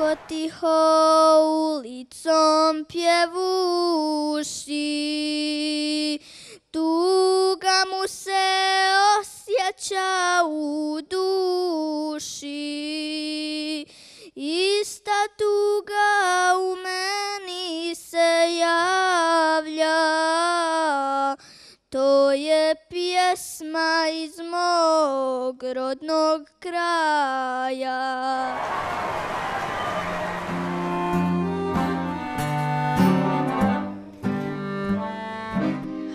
Ko tiho ulicom pjevuši, tuga mu se osjeća u duši. Ista tuga u meni se javlja, to je pjesma iz mog rodnog kraja.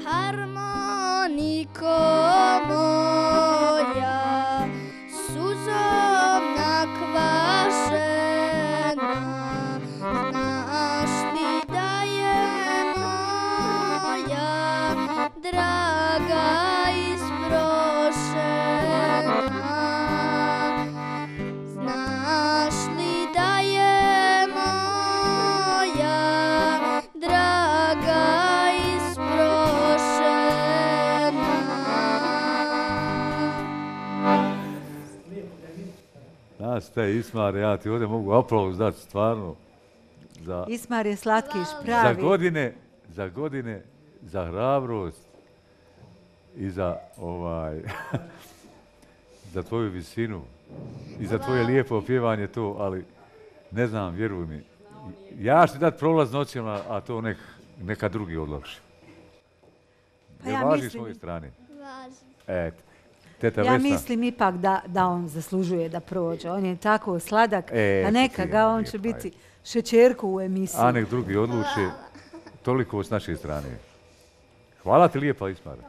Harmoniko moja, suzom nakvašena, znaš li da je moja draga isprošena? Znaš li da je moja draga Znaš te, Ismar, ja ti ovdje mogu aplauz dati stvarno. Ismar je slatkiš, pravi. Za godine, za hrabrost i za za tvoju visinu i za tvoje lijepo pjevanje to, ali ne znam, vjeruj mi. Ja ću ti dati prolaz noćima, a to neka drugi odlakši. Pa ja važiš s moje strane? Važim. Eto. Teta Ja Vesna. mislim ipak da on zaslužuje da prođe. On je tako sladak, a neka ga on će biti šećerku u emisiji. A nek drugi odluči. Toliko s naše strane. Hvala ti lijepa, Ismara.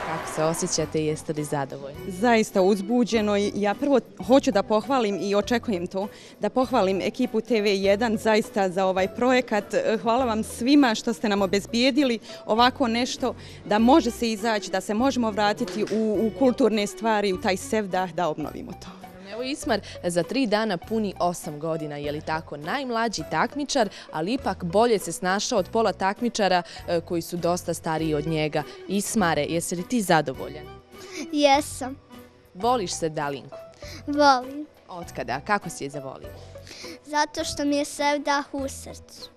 Kako se osjećate i jeste li zadovoljni? Zaista uzbuđeno. Ja prvo hoću da pohvalim i očekujem to, da pohvalim ekipu TV1 zaista za ovaj projekat. Hvala vam svima što ste nam obezbijedili ovako nešto, da može se izaći, da se možemo vratiti u kulturne stvari, u taj sevdah da obnovimo to. Evo Ismar za 3 dana puni 8 godina, je li tako? Najmlađi takmičar, ali ipak bolje se snašao od pola takmičara koji su dosta stariji od njega. Ismare, jesi li ti zadovoljan? Jesam. Voliš se Dalinku? Volim. Otkada? Kako si je zavolio? Zato što mi je sevdah u srcu.